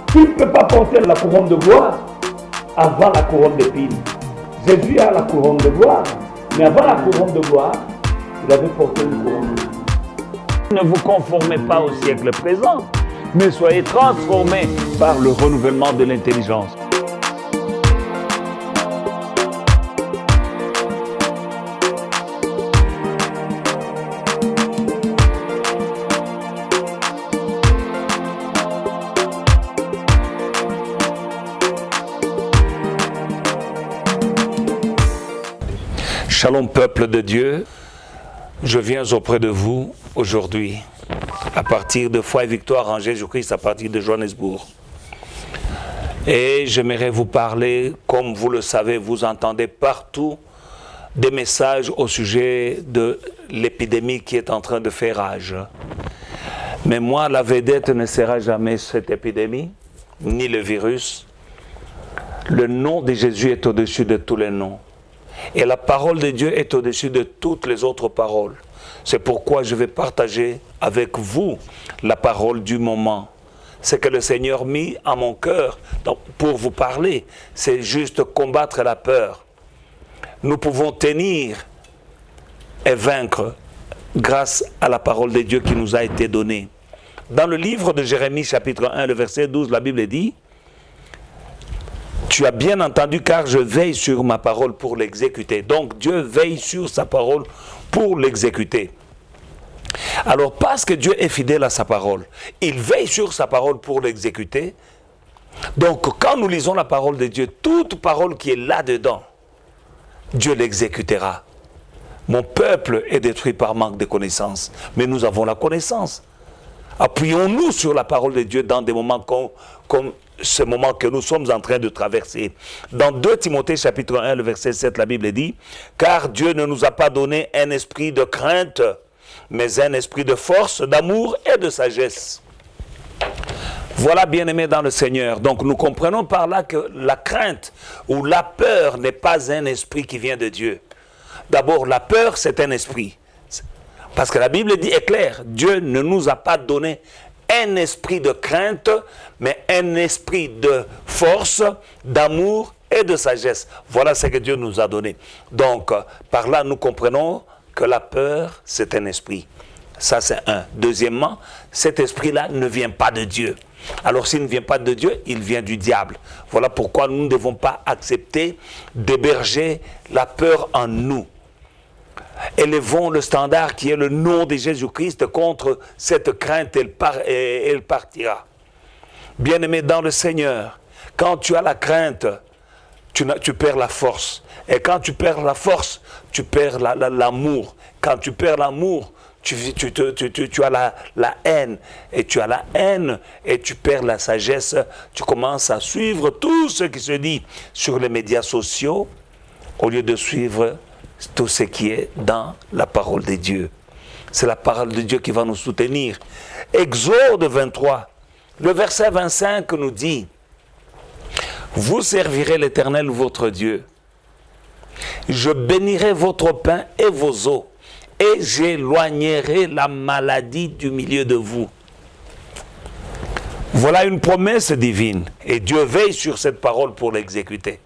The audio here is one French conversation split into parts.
Tu ne peux pas porter la couronne de gloire avant la couronne d'épines. Jésus a la couronne de gloire, mais avant la couronne de gloire, il avait porté une couronne d'épines. Ne vous conformez pas au siècle présent, mais soyez transformés par le renouvellement de l'intelligence. Shalom peuple de Dieu, je viens auprès de vous aujourd'hui à partir de Foi et Victoire en Jésus-Christ, à partir de Johannesburg. Et j'aimerais vous parler, comme vous le savez, vous entendez partout des messages au sujet de l'épidémie qui est en train de faire rage. Mais moi, la vedette ne sera jamais cette épidémie, ni le virus. Le nom de Jésus est au-dessus de tous les noms. Et la parole de Dieu est au-dessus de toutes les autres paroles. C'est pourquoi je vais partager avec vous la parole du moment. C'est que le Seigneur mis à mon cœur pour vous parler. C'est juste combattre la peur. Nous pouvons tenir et vaincre grâce à la parole de Dieu qui nous a été donnée. Dans le livre de Jérémie, chapitre 1, le verset 12, la Bible dit: tu as bien entendu, car je veille sur ma parole pour l'exécuter. Donc Dieu veille sur sa parole pour l'exécuter. Alors parce que Dieu est fidèle à sa parole, il veille sur sa parole pour l'exécuter. Donc quand nous lisons la parole de Dieu, toute parole qui est là-dedans, Dieu l'exécutera. Mon peuple est détruit par manque de connaissance, mais nous avons la connaissance. Appuyons-nous sur la parole de Dieu dans des moments comme ce moment que nous sommes en train de traverser. Dans 2 Timothée chapitre 1, le verset 7, la Bible dit: car Dieu ne nous a pas donné un esprit de crainte, mais un esprit de force, d'amour et de sagesse. Voilà, bien-aimés dans le Seigneur. Donc nous comprenons par là que la crainte ou la peur n'est pas un esprit qui vient de Dieu. D'abord, la peur, c'est un esprit. Parce que la Bible dit, est claire, Dieu ne nous a pas donné un esprit de crainte, mais un esprit de force, d'amour et de sagesse. Voilà ce que Dieu nous a donné. Donc, par là, nous comprenons que la peur, c'est un esprit. Ça, c'est un. Deuxièmement, cet esprit-là ne vient pas de Dieu. Alors, s'il ne vient pas de Dieu, il vient du diable. Voilà pourquoi nous ne devons pas accepter d'héberger la peur en nous. Élevons le standard qui est le nom de Jésus-Christ contre cette crainte, elle partira. Bien-aimé dans le Seigneur, quand tu as la crainte, tu perds la force. Et quand tu perds la force, tu perds l'amour. Quand tu perds l'amour, tu as la haine. Et tu as la haine et tu perds la sagesse. Tu commences à suivre tout ce qui se dit sur les médias sociaux au lieu de suivre tout ce qui est dans la parole de Dieu. C'est la parole de Dieu qui va nous soutenir. Exode 23, le verset 25 nous dit: vous servirez l'Éternel votre Dieu. Je bénirai votre pain et vos eaux, et j'éloignerai la maladie du milieu de vous. Voilà une promesse divine, et Dieu veille sur cette parole pour l'exécuter.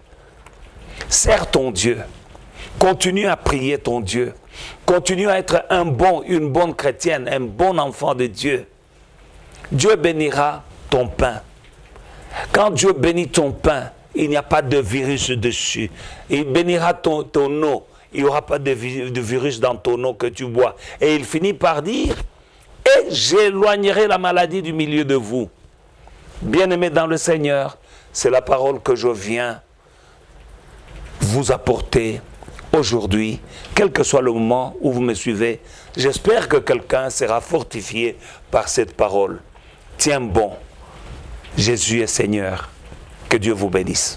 Sers ton Dieu. Continue à prier ton Dieu. Continue à être une bonne chrétienne, un bon enfant de Dieu. Dieu bénira ton pain. Quand Dieu bénit ton pain, il n'y a pas de virus dessus. Il bénira ton eau. Il n'y aura pas de virus dans ton eau que tu bois. Et il finit par dire: et j'éloignerai la maladie du milieu de vous. Bien-aimés dans le Seigneur, c'est la parole que je viens vous apporter aujourd'hui, quel que soit le moment où vous me suivez. J'espère que quelqu'un sera fortifié par cette parole. Tiens bon, Jésus est Seigneur. Que Dieu vous bénisse.